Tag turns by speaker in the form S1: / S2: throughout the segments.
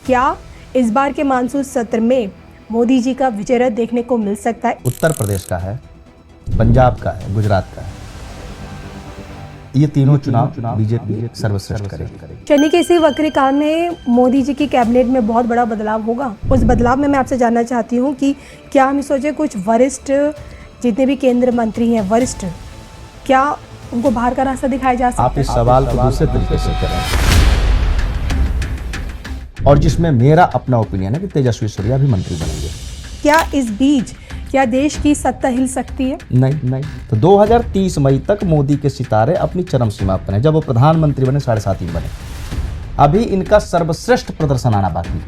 S1: क्या इस बार के मानसून सत्र में मोदी जी का विजय रथ देखने को मिल सकता है?
S2: उत्तर प्रदेश का है, पंजाब का है, गुजरात का है। ये तीनों चुनाव बीजेपी सर्वश्रेष्ठ करेगी।
S1: शनि के इसी वक्री काल में मोदी जी की कैबिनेट में बहुत बड़ा बदलाव होगा। उस बदलाव में मैं आपसे जानना चाहती हूँ कि क्या हम सोचे कुछ वरिष्ठ जितने भी केंद्र मंत्री हैं वरिष्ठ, क्या उनको बाहर का रास्ता दिखाया जा सकता है?
S2: आप इस सवाल को दूसरे तरीके से करें और जिसमें मेरा अपना ओपिनियन है कि तेजस्वी सूर्या भी मंत्री बनेंगे।
S1: क्या इस बीच क्या देश की सत्ता हिल सकती है?
S2: नहीं। तो 2030 मई तक मोदी के सितारे अपनी चरम सीमा पर हैं। जब वो प्रधानमंत्री बने 3.5 बने। अभी इनका सर्वश्रेष्ठ प्रदर्शन आना बाकी।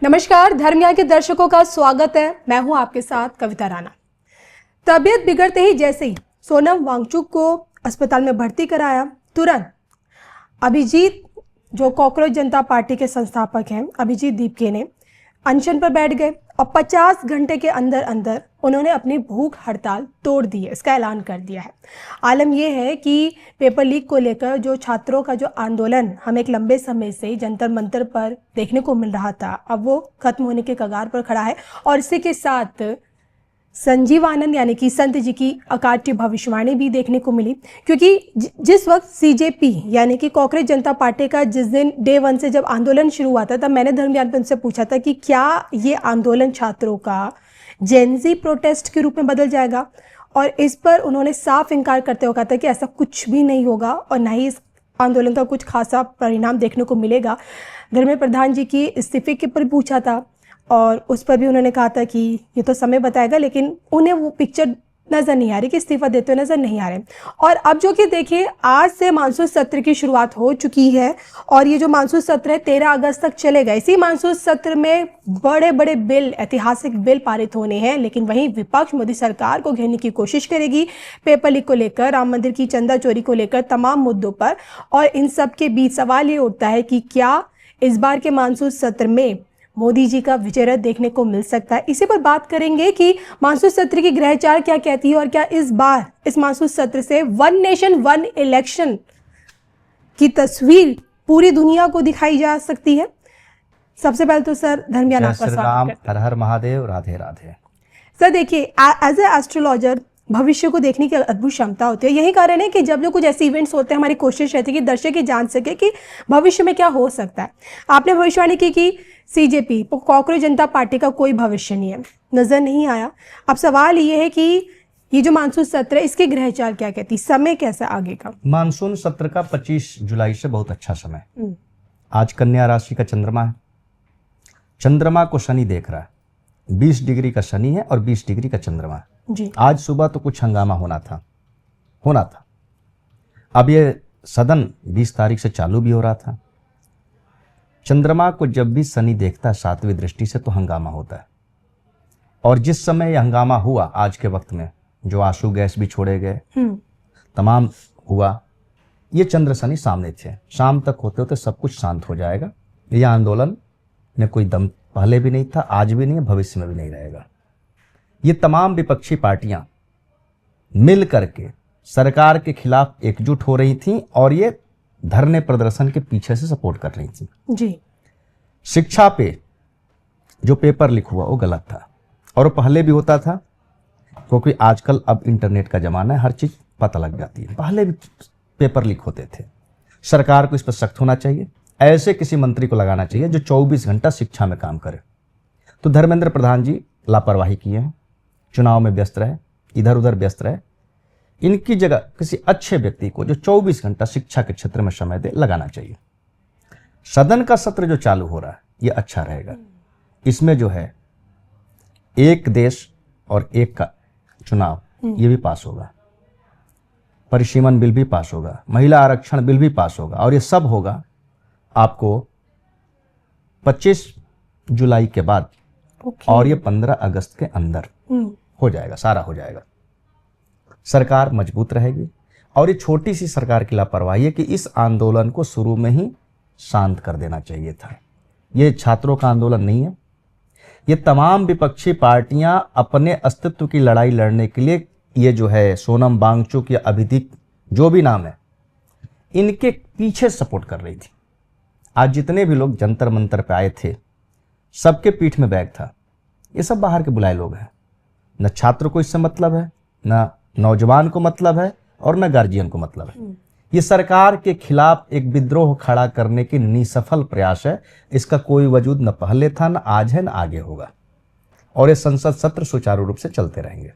S1: नमस्कार, धर्मयान के दर्शकों का स्वागत है। मैं हूं आपके साथ कविता राणा। तबीयत बिगड़ते ही जैसे ही सोनम वांगचुक को अस्पताल में भर्ती कराया, तुरंत अभिजीत जो कॉकरोच जनता पार्टी के संस्थापक हैं, अभिजीत दीपके ने अनशन पर बैठ गए और 50 घंटे के अंदर अंदर उन्होंने अपनी भूख हड़ताल तोड़ दी है। इसका ऐलान कर दिया है। आलम यह है कि पेपर लीक को लेकर जो छात्रों का जो आंदोलन हम एक लंबे समय से जंतर मंतर पर देखने को मिल रहा था, अब वो खत्म होने के कगार पर खड़ा है। और इसी के साथ संजीव आनंद यानी कि संत जी की अकाट्य भविष्यवाणी भी देखने को मिली, क्योंकि जिस वक्त सीजेपी यानी कि कॉकरोच जनता पार्टी का जिस दिन डे 1 से जब आंदोलन शुरू हुआ था, तब मैंने धर्मयान पे उनसे पूछा था कि क्या ये आंदोलन छात्रों का जेनजी प्रोटेस्ट के रूप में बदल जाएगा, और इस पर उन्होंने साफ इनकार करते हुए कहा था कि ऐसा कुछ भी नहीं होगा और ना ही इस आंदोलन का कुछ खासा परिणाम देखने को मिलेगा। धर्मेंद्र प्रधान जी की इस्तीफे के पर पूछा था और उस पर भी उन्होंने कहा था कि ये तो समय बताएगा, लेकिन उन्हें वो पिक्चर नज़र नहीं आ रही कि इस्तीफा देते हुए नज़र नहीं आ रहे। और अब जो कि देखिए, आज से मानसून सत्र की शुरुआत हो चुकी है और ये जो मानसून सत्र है 13 अगस्त तक चलेगा। इसी मानसून सत्र में बड़े बड़े बिल, ऐतिहासिक बिल पारित होने हैं, लेकिन वहीं विपक्ष मोदी सरकार को घेरने की कोशिश करेगी पेपर लीक को लेकर, राम मंदिर की चंदा चोरी को लेकर, तमाम मुद्दों पर। और इन सब के बीच सवाल ये उठता है कि क्या इस बार के मानसून सत्र में मोदी जी का विजय रथ देखने को मिल सकता है? इसी पर बात करेंगे कि मानसून सत्र की ग्रहचार क्या कहती है और क्या इस बार इस मानसून सत्र से वन नेशन वन इलेक्शन की तस्वीर पूरी दुनिया को दिखाई जा सकती है। सबसे पहले तो सर धर्मयान आपका स्वागत है।
S2: हर हर महादेव, राधे राधे।
S1: सर देखिए, एज ए एस्ट्रोलॉजर भविष्य को देखने की अद्भुत क्षमता होती है। यही कारण है कि जब जो कुछ ऐसे इवेंट्स होते हैं, हमारी कोशिश रहती है कि दर्शक ये जान सके कि भविष्य में क्या हो सकता है। आपने भविष्यवाणी की कि सीजेपी कॉकरोच जनता पार्टी का कोई भविष्य नहीं है, नजर नहीं आया। अब सवाल ये है कि ये जो मानसून सत्र है इसके ग्रहचार क्या कहती, समय कैसा आगे का?
S2: मानसून सत्र का 25 जुलाई से बहुत अच्छा समय। आज कन्या राशि का चंद्रमा है। चंद्रमा को शनि देख रहा है। 20 डिग्री का शनि है और 20 डिग्री का चंद्रमा है
S1: जी।
S2: आज सुबह तो कुछ हंगामा होना था। अब ये सदन 20 तारीख से चालू भी हो रहा था। चंद्रमा को जब भी शनि देखता है 7वीं दृष्टि से, तो हंगामा होता है। और जिस समय यह हंगामा हुआ आज के वक्त में, जो आंसू गैस भी छोड़े गए, तमाम हुआ, ये चंद्र शनि सामने थे। शाम तक होते होते सब कुछ शांत हो जाएगा। यह आंदोलन में कोई दम पहले भी नहीं था, आज भी नहीं है, भविष्य में भी नहीं रहेगा। ये तमाम विपक्षी पार्टियां मिल करके सरकार के खिलाफ एकजुट हो रही थीं और ये धरने प्रदर्शन के पीछे से सपोर्ट कर रही थी
S1: जी।
S2: शिक्षा पे जो पेपर लीक हुआ वो गलत था और वो पहले भी होता था, क्योंकि आजकल अब इंटरनेट का जमाना है, हर चीज पता लग जाती है। पहले भी पेपर लीक होते थे। सरकार को इस पर सख्त होना चाहिए। ऐसे किसी मंत्री को लगाना चाहिए जो 24 घंटा शिक्षा में काम करे। तो धर्मेंद्र प्रधान जी लापरवाही किए हैं, चुनाव में व्यस्त रहे, इधर उधर व्यस्त रहे। इनकी जगह किसी अच्छे व्यक्ति को जो 24 घंटा शिक्षा के क्षेत्र में समय दे, लगाना चाहिए। सदन का सत्र जो चालू हो रहा है ये अच्छा रहेगा। इसमें जो है एक देश और एक का चुनाव ये भी पास होगा, परिसीमन बिल भी पास होगा, महिला आरक्षण बिल भी पास होगा, और ये सब होगा आपको 25 जुलाई के बाद। और ये 15 अगस्त के अंदर हो जाएगा, सारा हो जाएगा। सरकार मजबूत रहेगी। और ये छोटी सी सरकार की लापरवाही है कि इस आंदोलन को शुरू में ही शांत कर देना चाहिए था। ये छात्रों का आंदोलन नहीं है। ये तमाम विपक्षी पार्टियां अपने अस्तित्व की लड़ाई लड़ने के लिए, ये जो है सोनम वांगचुक या अभिजीत जो भी नाम है, इनके पीछे सपोर्ट कर रही थी। आज जितने भी लोग जंतर मंतर पे आए थे, सबके पीठ में बैग था। ये सब बाहर के बुलाए लोग हैं। न छात्र को इससे मतलब है, न नौजवान को मतलब है, और न गार्जियन को मतलब है। ये सरकार के खिलाफ एक विद्रोह खड़ा करने की निसफल प्रयास है। इसका कोई वजूद न पहले था, न आज है, न आगे होगा। और ये संसद सत्र सुचारू रूप से चलते रहेंगे।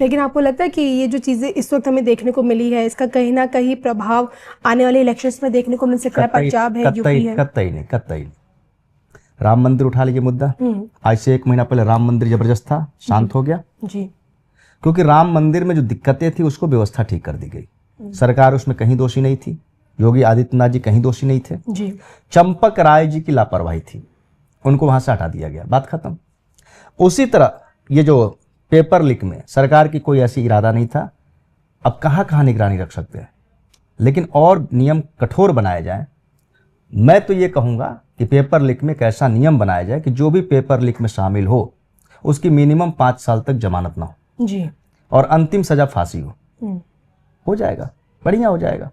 S1: लेकिन आपको लगता है कि ये जो चीज़ें इस वक्त हमें देखने को मिली है, इसका कहीं ना कहीं प्रभाव आने वाले इलेक्शंस में देखने को मिल सकता है? पंजाब है, यूपी है।
S2: कतई नहीं। राम मंदिर उठा लीजिए मुद्दा। आज से 1 महीना पहले राम मंदिर जबरदस्त था, शांत हो गया
S1: जी।
S2: क्योंकि राम मंदिर में जो दिक्कतें थी उसको व्यवस्था ठीक कर दी गई। सरकार उसमें कहीं दोषी नहीं थी, योगी आदित्यनाथ जी कहीं दोषी नहीं थे
S1: जी।
S2: चंपक राय जी की लापरवाही थी, उनको वहां से हटा दिया गया, बात खत्म। उसी तरह ये जो पेपर लीक में सरकार की कोई ऐसी इरादा नहीं था। अब कहां कहां निगरानी रख सकते हैं, लेकिन और नियम कठोर बनाए जाए। मैं तो ये कहूंगा कि पेपर लीक में एक ऐसा नियम बनाया जाए कि जो भी पेपर लीक में शामिल हो उसकी मिनिमम 5 साल तक जमानत ना हो
S1: जी,
S2: और अंतिम सजा फांसी हो जाएगा, बढ़िया हो जाएगा।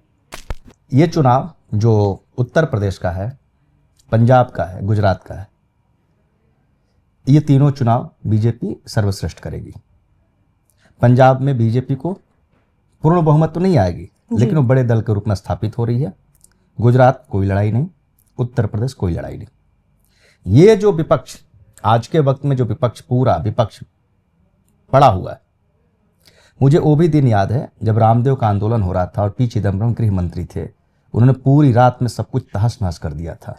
S2: ये चुनाव जो उत्तर प्रदेश का है, पंजाब का है, गुजरात का है, ये तीनों चुनाव बीजेपी सर्वश्रेष्ठ करेगी। पंजाब में बीजेपी को पूर्ण बहुमत तो नहीं आएगी, लेकिन वो बड़े दल के रूप में स्थापित हो रही है। गुजरात कोई लड़ाई नहीं, उत्तर प्रदेश कोई लड़ाई नहीं। ये जो विपक्ष आज के वक्त में जो विपक्ष पूरा विपक्ष पड़ा हुआ है, मुझे वो भी दिन याद है जब रामदेव का आंदोलन हो रहा था और पी चिदम्बरम गृह मंत्री थे। उन्होंने पूरी रात में सब कुछ तहस नहस कर दिया था।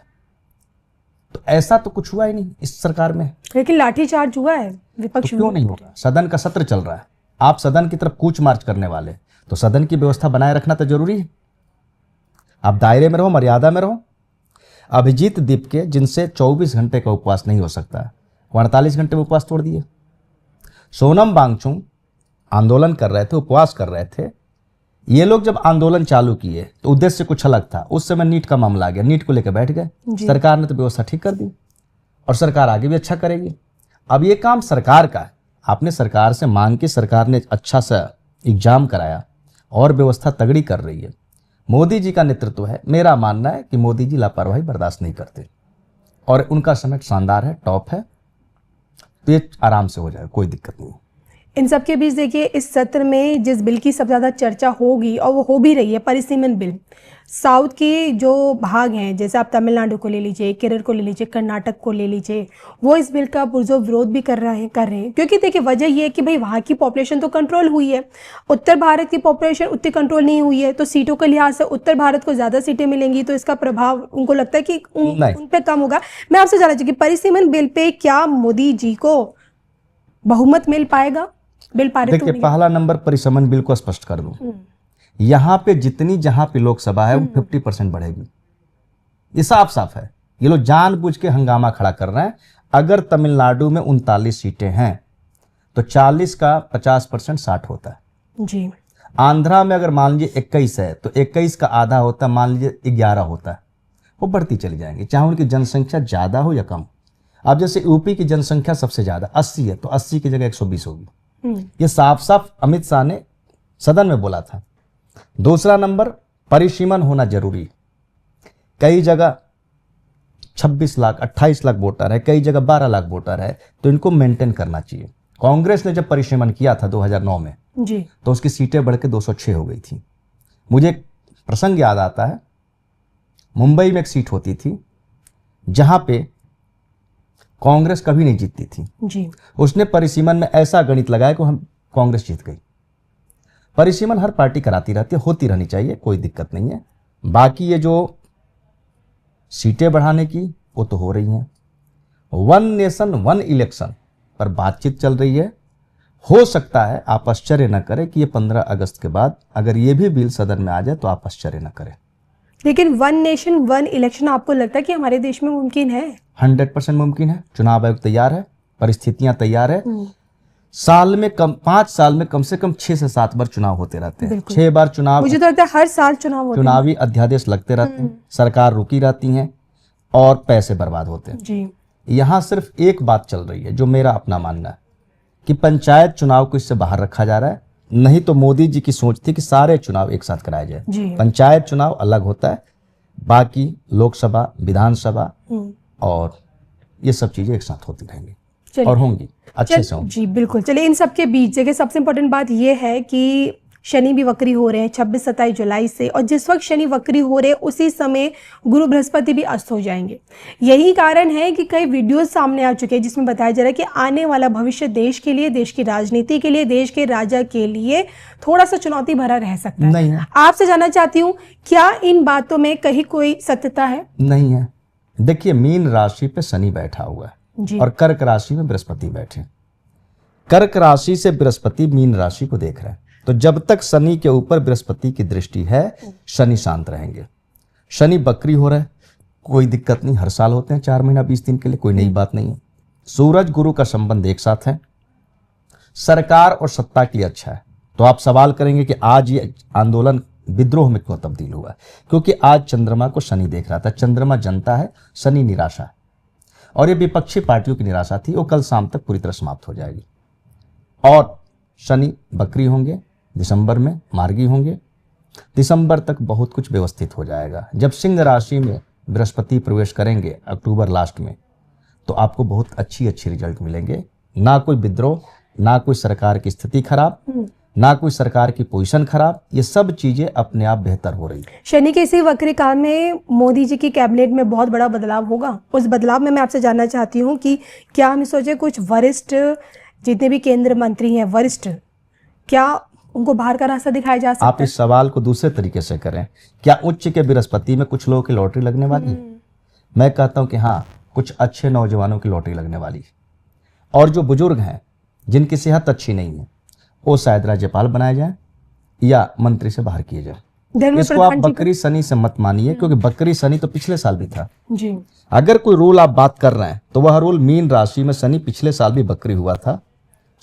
S2: तो ऐसा तो कुछ हुआ ही नहीं इस सरकार में।
S1: लेकिन लाठीचार्ज हुआ है विपक्ष
S2: तो क्यों नहीं होगा? सदन का सत्र चल रहा है, आप सदन की तरफ कूच मार्च करने वाले, तो सदन की व्यवस्था बनाए रखना तो जरूरी है। आप दायरे में रहो, मर्यादा में रहो। अभिजीत दीप के जिनसे 24 घंटे का उपवास नहीं हो सकता, वो 48 घंटे में उपवास तोड़ दिए। सोनम वांगचुक आंदोलन कर रहे थे, उपवास कर रहे थे। ये लोग जब आंदोलन चालू किए तो उद्देश्य कुछ अलग था। उस समय नीट का मामला आ गया, नीट को लेकर बैठ गए। सरकार ने तो व्यवस्था ठीक कर दी और सरकार आगे भी अच्छा करेगी। अब ये काम सरकार का है। आपने सरकार से मांग की, सरकार ने अच्छा सा एग्जाम कराया और व्यवस्था तगड़ी कर रही है। मोदी जी का नेतृत्व है। मेरा मानना है कि मोदी जी लापरवाही बर्दाश्त नहीं करते और उनका समय शानदार है, टॉप है, तो ये आराम से हो जाए, कोई दिक्कत नहीं।
S1: इन सब के बीच देखिए, इस सत्र में जिस बिल की सबसे ज़्यादा चर्चा होगी और वो हो भी रही है, परिसीमन बिल। साउथ के जो भाग हैं, जैसे आप तमिलनाडु को ले लीजिए, केरल को ले लीजिए, कर्नाटक को ले लीजिए, वो इस बिल का पुरजोर विरोध भी कर रहे हैं। क्योंकि देखिए वजह ये है कि भाई वहाँ की पॉपुलेशन तो कंट्रोल हुई है, उत्तर भारत की पॉपुलेशन उतनी कंट्रोल नहीं हुई है। तो सीटों के लिहाज से उत्तर भारत को ज़्यादा सीटें मिलेंगी, तो इसका प्रभाव उनको लगता है कि उन पर कम होगा। मैं आपसे जानना चाहिए कि परिसीमन बिल पे क्या मोदी जी को बहुमत मिल पाएगा? बिल पारित
S2: देखिए, पहला नंबर परिसीमन बिल को स्पष्ट कर दूं, यहां पे जितनी जहां पे लोकसभा है वो 50% बढ़ेगी। ये साफ साफ है। ये लोग जानबूझ के हंगामा खड़ा कर रहे हैं। अगर तमिलनाडु में 39 सीटें हैं तो 40 का 50% 60 होता है
S1: जी।
S2: आंध्रा में अगर मान लीजिए 21 है तो 21 का आधा होता है, मान लीजिए 11 होता है। वो बढ़ती चली जाएंगी, चाहे उनकी जनसंख्या ज्यादा हो या कम। अब जैसे यूपी की जनसंख्या सबसे ज्यादा 80 है, तो 80 की जगह 120 होगी। ये साफ साफ अमित शाह ने सदन में बोला था। दूसरा नंबर, परिसीमन होना जरूरी। कई जगह 26 लाख 28 लाख वोटर है, कई जगह 12 लाख वोटर है, तो इनको मेंटेन करना चाहिए। कांग्रेस ने जब परिसीमन किया था 2009 में
S1: जी,
S2: तो उसकी सीटें बढ़ के 206 हो गई थी। मुझे एक प्रसंग याद आता है, मुंबई में एक सीट होती थी जहां पे कांग्रेस कभी नहीं जीतती थी
S1: जी।
S2: उसने परिसीमन में ऐसा गणित लगाया कि हम कांग्रेस जीत गई। परिसीमन हर पार्टी कराती रहती है, होती रहनी चाहिए, कोई दिक्कत नहीं है। बाकी ये जो सीटें बढ़ाने की वो तो हो रही हैं। 1 नेशन 1 इलेक्शन पर बातचीत चल रही है। हो सकता है आप आश्चर्य न करें कि ये 15 अगस्त के बाद अगर ये भी बिल सदन में आ जाए तो आप आश्चर्य न करें।
S1: लेकिन 1 नेशन 1 इलेक्शन आपको लगता है कि हमारे देश में मुमकिन है?
S2: 100% मुमकिन है। चुनाव आयोग तैयार है, परिस्थितियां तैयार है। साल में 5 साल में कम से कम 6 से 7 बार चुनाव होते रहते हैं। 6 बार चुनाव,
S1: मुझे तो लगता है हर साल चुनाव होते हैं।
S2: चुनावी अध्यादेश लगते रहते हैं, सरकार रुकी रहती हैं और पैसे बर्बाद होते हैं
S1: जी।
S2: यहां सिर्फ एक बात चल रही है जो मेरा अपना मानना है कि पंचायत चुनाव को इससे बाहर रखा जा रहा है। नहीं तो मोदी जी की सोच थी कि सारे चुनाव एक साथ कराए जाए।
S1: जी।
S2: पंचायत चुनाव अलग होता है, बाकी लोकसभा, विधानसभा और ये सब चीजें एक साथ होती रहेंगी
S1: चलिए।
S2: और होंगी, अच्छे से होंगी।
S1: जी बिल्कुल। चलिए, इन सब के बीच देखिए सबसे इंपॉर्टेंट बात यह है कि शनि भी वक्री हो रहे हैं 26-27 जुलाई से, और जिस वक्त शनि वक्री हो रहे हैं उसी समय गुरु बृहस्पति भी अस्त हो जाएंगे। यही कारण है कि कई वीडियोस सामने आ चुके हैं जिसमें बताया जा रहा है कि आने वाला भविष्य देश के लिए, देश की राजनीति के लिए, देश के राजा के लिए थोड़ा सा चुनौती भरा रह सकता है।
S2: नहीं है।
S1: आपसे जानना चाहती हूँ, क्या इन बातों में कहीं कोई सत्यता है?
S2: नहीं है। देखिए, मीन राशि पे शनि बैठा हुआ है
S1: जी।
S2: और कर्क राशि में बृहस्पति बैठे। कर्क राशि से बृहस्पति मीन राशि को देख रहे हैं, तो जब तक शनि के ऊपर बृहस्पति की दृष्टि है शनि शांत रहेंगे। शनि बकरी हो रहा है, कोई दिक्कत नहीं, हर साल होते हैं 4 महीना 20 दिन के लिए, कोई नई बात नहीं है। सूरज गुरु का संबंध एक साथ है, सरकार और सत्ता के लिए अच्छा है। तो आप सवाल करेंगे कि आज ये आंदोलन विद्रोह में क्यों तब्दील हुआ, क्योंकि आज चंद्रमा को शनि देख रहा था। चंद्रमा जनता है, शनि निराशा है, और ये विपक्षी पार्टियों की निराशा थी, वो कल शाम तक पूरी तरह समाप्त हो जाएगी। और शनि बकरी होंगे, दिसंबर में मार्गी होंगे, दिसंबर तक बहुत कुछ व्यवस्थित हो जाएगा। जब सिंह राशि में बृहस्पति प्रवेश करेंगे अक्टूबर लास्ट में, तो आपको बहुत अच्छी रिजल्ट मिलेंगे। ना कोई विद्रोह, ना कोई सरकार की स्थिति खराब, ना कोई सरकार की पोजीशन खराब, ये सब चीजें अपने आप बेहतर हो रही है।
S1: शनि के इसी वक्री काल में मोदी जी की कैबिनेट में बहुत बड़ा बदलाव होगा। उस बदलाव में मैं आपसे जानना चाहती हूँ कि क्या हम सोचे कुछ वरिष्ठ जितने भी केंद्र मंत्री हैं वरिष्ठ, क्या उनको बाहर का रास्ता दिखाया जा सकता है?
S2: आप इस सवाल को दूसरे तरीके से करें, क्या उच्च के बृहस्पति में कुछ लोगों की लॉटरी लगने वाली है? मैं कहता हूं कि हाँ, कुछ अच्छे नौजवानों की लॉटरी लगने वाली है। और जो बुजुर्ग हैं जिनकी सेहत अच्छी नहीं है, वो शायद राज्यपाल बनाए जाए या मंत्री से बाहर किए जाए। इसको आप बकरी शनि से मत मानिए, क्योंकि बकरी शनि तो पिछले साल भी था
S1: जी।
S2: अगर कोई रूल आप बात कर रहे हैं तो वह रूल मीन राशि में शनि पिछले साल भी बकरी हुआ था।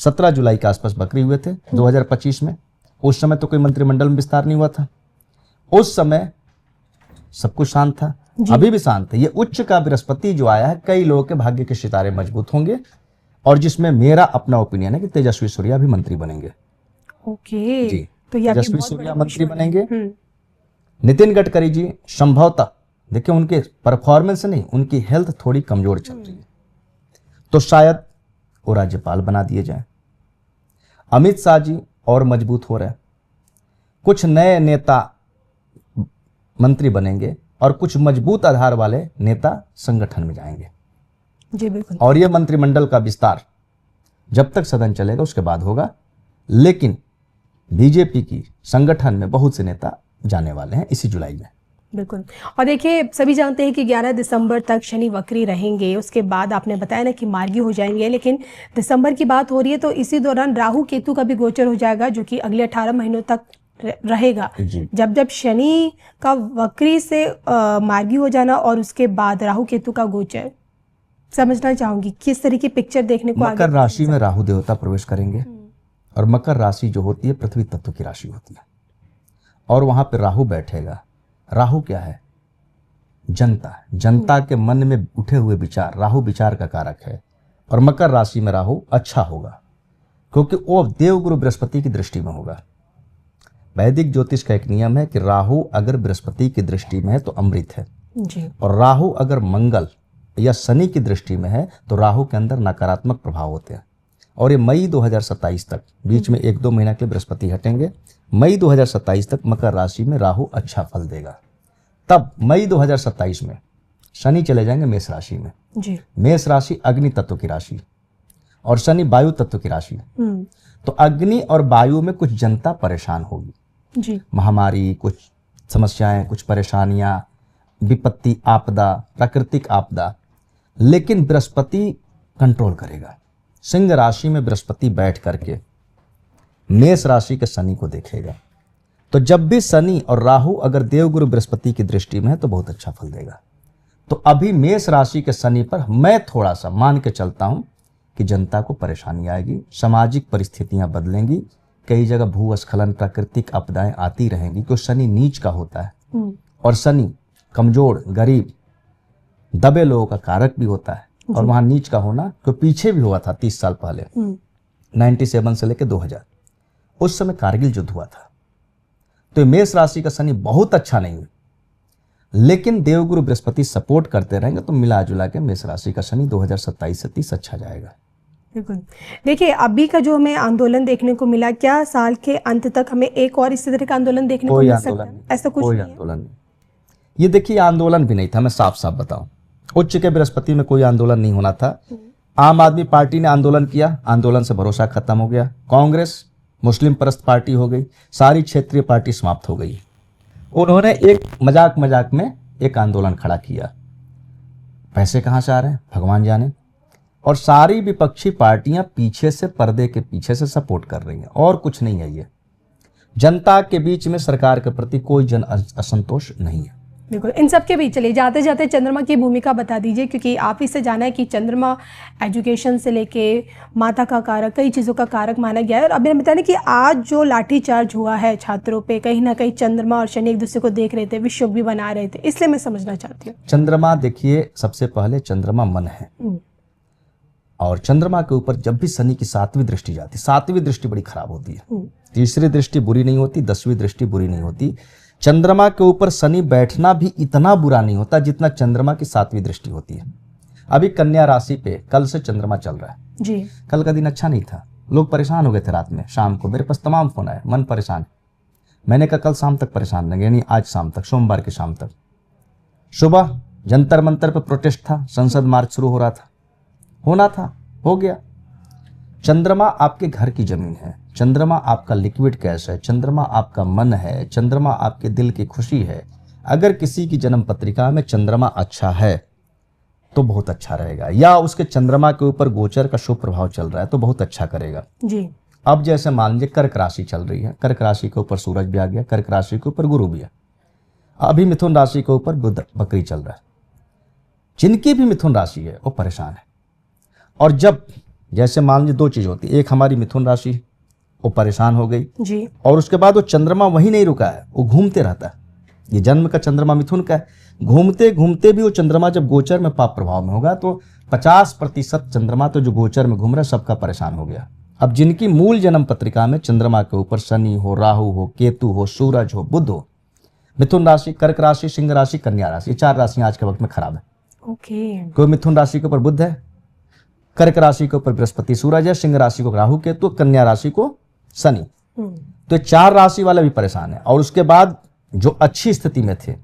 S2: 17 जुलाई के आसपास बकरी हुए थे 2025 में। उस समय तो कोई मंत्रिमंडल में विस्तार नहीं हुआ था, उस समय सब कुछ शांत था, अभी भी शांत है। ये उच्च का बृहस्पति जो आया है, कई लोगों के भाग्य के सितारे मजबूत होंगे, और जिसमें मेरा अपना ओपिनियन है कि तेजस्वी सूर्या भी मंत्री बनेंगे।
S1: ओके
S2: जी,
S1: तो ये
S2: तेजस्वी सूर्या मंत्री बनेंगे। नितिन गडकरी जी संभवतः, देखिए उनके परफॉर्मेंस से नहीं, उनकी हेल्थ थोड़ी कमजोर चल रही है, तो शायद वो राज्यपाल बना दिए जाए। अमित शाह जी और मजबूत हो रहे हैं, कुछ नए नेता मंत्री बनेंगे और कुछ मजबूत आधार वाले नेता संगठन में जाएंगे।
S1: जी बिल्कुल।
S2: और ये मंत्रिमंडल का विस्तार जब तक सदन चलेगा उसके बाद होगा, लेकिन बीजेपी की संगठन में बहुत से नेता जाने वाले हैं इसी जुलाई में।
S1: बिल्कुल। और देखिए सभी जानते हैं कि 11 दिसंबर तक शनि वक्री रहेंगे, उसके बाद आपने बताया ना कि मार्गी हो जाएंगे, लेकिन दिसंबर की बात हो रही है तो इसी दौरान राहु केतु का भी गोचर हो जाएगा, जो कि अगले 18 महीनों तक रहेगा। जब शनि का वक्री से मार्गी हो जाना और उसके बाद राहु केतु का गोचर, समझना चाहूंगी किस तरह की पिक्चर देखने को
S2: मकर राशि में राहु देवता प्रवेश करेंगे, और मकर राशि जो होती है पृथ्वी तत्व की राशि होती है, और वहां पर राहु बैठेगा। राहु क्या है? जनता। जनता के मन में उठे हुए विचार, राहु विचार का कारक है, और मकर राशि में राहु अच्छा होगा क्योंकि वो देवगुरु बृहस्पति की दृष्टि में होगा। वैदिक ज्योतिष का एक नियम है कि राहु अगर बृहस्पति की दृष्टि में है तो अमृत है
S1: जी।
S2: और राहु अगर मंगल या शनि की दृष्टि में है तो राहु के अंदर नकारात्मक प्रभाव होते हैं। और ये मई 2027 तक, बीच में 1-2 महीना के बृहस्पति हटेंगे, मई 2027 तक मकर राशि में राहु अच्छा फल देगा। तब मई 2027 में शनि चले जाएंगे मेष राशि में
S1: जी।
S2: मेष राशि अग्नि तत्व की राशि और शनि वायु तत्व की राशि। तो अग्नि और वायु में कुछ जनता परेशान होगी
S1: जी।
S2: महामारी, कुछ समस्याएं, कुछ परेशानियां, विपत्ति, आपदा, प्राकृतिक आपदा, लेकिन बृहस्पति कंट्रोल करेगा। सिंह राशि में बृहस्पति बैठ करके मेष राशि के शनि को देखेगा। तो जब भी शनि और राहु अगर देवगुरु बृहस्पति की दृष्टि में है तो बहुत अच्छा फल देगा। तो अभी मेष राशि के शनि पर मैं थोड़ा सा मान के चलता हूं कि जनता को परेशानी आएगी, सामाजिक परिस्थितियां बदलेंगी, कई जगह भूस्खलन, प्राकृतिक आपदाएं आती रहेंगी, क्योंकि शनि नीच का होता है और शनि कमजोर, गरीब, दबे लोगों का कारक भी होता है। और वहां नीच का होना तो पीछे भी हुआ था 30 साल पहले, 97 से लेकर 2000, उस समय कारगिल युद्ध हुआ था। तो ये मेष राशि का शनि बहुत अच्छा नहीं है, लेकिन देवगुरु बृहस्पति सपोर्ट करते रहेंगे तो मिला जुला के मेष राशि का शनि 2027 से 30 अच्छा जाएगा।
S1: बिल्कुल। देखिए, अभी का जो हमें आंदोलन देखने को मिला, क्या साल के अंत तक हमें एक और इसी तरह का आंदोलन देखने को मिल सकता है? ऐसा कुछ
S2: कोई
S1: नहीं है?
S2: आंदोलन नहीं। ये देखिए, आंदोलन भी नहीं था, मैं साफ साफ बताऊं। उच्च के बृहस्पति में कोई आंदोलन नहीं होना था। आम आदमी पार्टी ने आंदोलन किया, आंदोलन से भरोसा खत्म हो गया। कांग्रेस मुस्लिम परस्त पार्टी हो गई, सारी क्षेत्रीय पार्टी समाप्त हो गई। उन्होंने एक मजाक में एक आंदोलन खड़ा किया। पैसे कहां से आ रहे हैं भगवान जाने, और सारी विपक्षी पार्टियां पीछे से, पर्दे के पीछे से सपोर्ट कर रही हैं, और कुछ नहीं है। ये जनता के बीच में सरकार के प्रति कोई जन असंतोष नहीं है।
S1: बिल्कुल। इन सब के बीच चलिए जाते जाते चंद्रमा की भूमिका बता दीजिए, क्योंकि आप ही से जाना है कि चंद्रमा एजुकेशन से लेके माता का कारक, कई चीज़ों का कारक माना गया है। और अभी हम बता दें कि आज जो लाठीचार्ज हुआ है छात्रों पे, कहीं ना कहीं चंद्रमा और शनि एक दूसरे को देख रहे थे, विश्व भी बना रहे थे, इसलिए मैं समझना चाहती हूँ।
S2: चंद्रमा देखिए, सबसे पहले चंद्रमा मन है, और चंद्रमा के ऊपर जब भी शनि की 7वीं दृष्टि जाती, 7वीं दृष्टि बड़ी खराब होती है। तीसरी दृष्टि बुरी नहीं होती, 10वीं दृष्टि बुरी नहीं होती। चंद्रमा के ऊपर शनि बैठना भी इतना बुरा नहीं होता जितना चंद्रमा की 7वीं दृष्टि होती है। अभी कन्या राशि पे कल से चंद्रमा चल रहा है
S1: जी।
S2: कल का दिन अच्छा नहीं था, लोग परेशान हो गए थे। रात में शाम को मेरे पास तमाम फोन आए, मन परेशान। मैंने कहा कल शाम तक परेशान रहेंगे, यानी आज शाम तक, सोमवार की शाम तक। सुबह जंतर मंतर पे प्रोटेस्ट था, संसद मार्च शुरू हो रहा था, होना था, हो गया। चंद्रमा आपके घर की जमीन है, चंद्रमा आपका लिक्विड कैश है, चंद्रमा आपका मन है, चंद्रमा आपके दिल की खुशी है। अगर किसी की जन्म पत्रिका में चंद्रमा अच्छा है तो बहुत अच्छा रहेगा, या उसके चंद्रमा के ऊपर गोचर का शुभ प्रभाव चल रहा है तो बहुत अच्छा करेगा
S1: जी।
S2: अब जैसे मान लीजिए कर्क राशि चल रही है, कर्क राशि के ऊपर सूरज भी आ गया, कर्क राशि के ऊपर गुरु भी है। अभी मिथुन राशि के ऊपर बुध बकरी चल रहा है। जिनकी भी मिथुन राशि है वो परेशान है। और जब जैसे मान लीजिए दो चीज होती है, एक हमारी मिथुन राशि वो परेशान हो गई
S1: जी,
S2: और उसके बाद वो चंद्रमा वहीं नहीं रुका है, वो घूमते रहता है। ये जन्म का चंद्रमा मिथुन का है, घूमते घूमते भी वो चंद्रमा जब गोचर में पाप प्रभाव में होगा तो 50% चंद्रमा तो जो गोचर में घूम रहा है सबका परेशान हो गया। अब जिनकी मूल जन्म पत्रिका में चंद्रमा के ऊपर शनि हो, राहु हो, केतु हो, सूरज हो, बुध हो, मिथुन राशि, कर्क राशि, सिंह राशि, कन्या राशि, ये 4 राशियां आज के वक्त में खराब है।
S1: ओके।
S2: कोई मिथुन राशि के ऊपर बुध है, कर्क राशि के ऊपर बृहस्पति सूरज है, सिंह राशि को राहु केतु, कन्या राशि को शनि। तो 4 राशि वाले भी परेशान है। और उसके बाद जो अच्छी स्थिति में थे,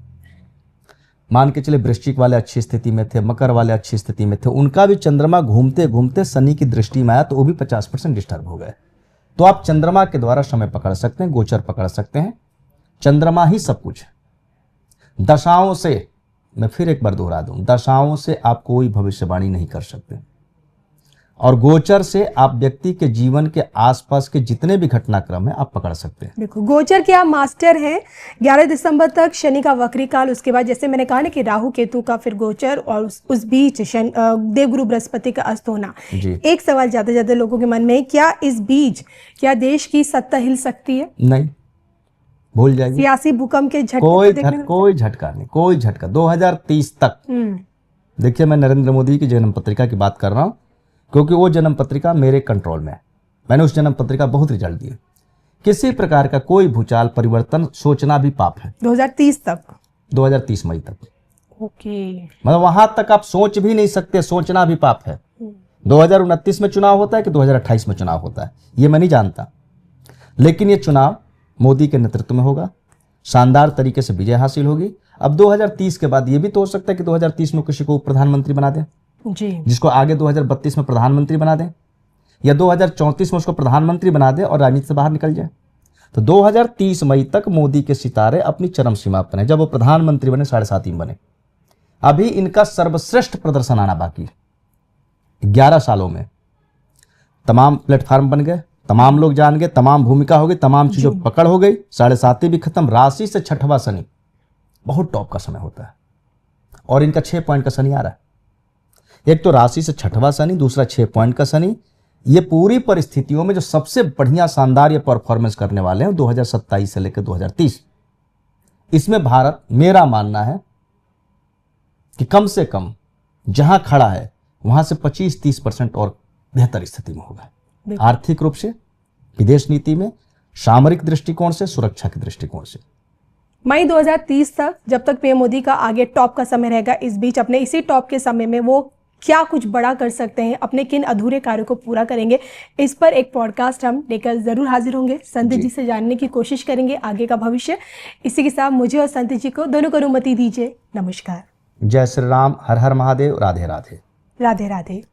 S2: मान के चले वृश्चिक वाले अच्छी स्थिति में थे, मकर वाले अच्छी स्थिति में थे, उनका भी चंद्रमा घूमते घूमते शनि की दृष्टि में आया तो वो भी 50% डिस्टर्ब हो गए। तो आप चंद्रमा के द्वारा समय पकड़ सकते हैं, गोचर पकड़ सकते हैं। चंद्रमा ही सब कुछ है। दशाओं से, मैं फिर एक बार दोहरा दूं, दशाओं से आप कोई भविष्यवाणी नहीं कर सकते, और गोचर से आप व्यक्ति के जीवन के आसपास के जितने भी घटनाक्रम है आप पकड़ सकते हैं।
S1: देखो, गोचर के आप मास्टर हैं। 11 दिसंबर तक शनि का वक्री काल, उसके बाद जैसे मैंने कहा ना कि राहु केतु का फिर गोचर, और उस बीच देवगुरु बृहस्पति का अस्त होना। एक सवाल जाते जाते लोगों के मन में, क्या इस बीच क्या देश की सत्ता हिल सकती है?
S2: नहीं, भूल जाइए।
S1: सियासी भूकंप के झटके
S2: कोई झटका नहीं, कोई झटका। 2030 तक देखिए, मैं नरेंद्र मोदी की जन्म पत्रिका की बात कर रहा हूं क्योंकि वो जन्म पत्रिका मेरे कंट्रोल में है। मैंने उस जन्म पत्रिका बहुत रिजल्ट दिए। किसी प्रकार का कोई भूचाल परिवर्तन सोचना भी पाप है।
S1: 2030 तक,
S2: 2030 मई तक।
S1: ओके।
S2: मतलब वहां तक आप सोच भी नहीं सकते, सोचना भी पाप है। 2029 में चुनाव होता है कि 2028 में चुनाव होता है ये मैं नहीं जानता, लेकिन ये चुनाव मोदी के नेतृत्व में होगा, शानदार तरीके से विजय हासिल होगी। अब 2030 के बाद ये भी तो हो सकता है कि 2030 में किसी को प्रधानमंत्री बना दें
S1: जी,
S2: जिसको आगे 2032 में प्रधानमंत्री बना दें, या 2034 में उसको प्रधानमंत्री बना दें और राजनीति से बाहर निकल जाए। तो 2030 मई तक मोदी के सितारे अपनी चरम सीमा पर हैं। जब वो प्रधानमंत्री बने 7.5 बने। अभी इनका सर्वश्रेष्ठ प्रदर्शन आना बाकी है। 11 सालों में तमाम प्लेटफॉर्म बन गए, तमाम लोग जान गए, तमाम भूमिका हो गई, तमाम चीजों पकड़ हो गई, 7.5 भी खत्म। राशि से 6वां शनि बहुत टॉप का समय होता है, और इनका 6 पॉइंट का शनि आ रहा है। एक तो राशि से 6वां शनि, दूसरा 6 पॉइंट का शनि। ये पूरी परिस्थितियों में जो सबसे बढ़िया शानदार ये परफॉर्मेंस करने वाले हैं 2027 से लेकर 2030। इसमें भारत, मेरा मानना है कि कम से कम जहां खड़ा है वहां से 25-30% और बेहतर स्थिति में होगा। आर्थिक रूप से, विदेश नीति में, सामरिक दृष्टिकोण से, सुरक्षा के दृष्टिकोण से।
S1: मई 2030 तक, जब तक पीएम मोदी का आगे टॉप का समय रहेगा, इस बीच अपने इसी टॉप के समय में वो क्या कुछ बड़ा कर सकते हैं, अपने किन अधूरे कार्यों को पूरा करेंगे, इस पर एक पॉडकास्ट हम लेकर जरूर हाजिर होंगे। संत जी से जानने की कोशिश करेंगे आगे का भविष्य। इसी के साथ मुझे और संत जी को दोनों को अनुमति दीजिए। नमस्कार।
S2: जय श्री राम, हर हर महादेव, राधे राधे।
S1: राधे राधे।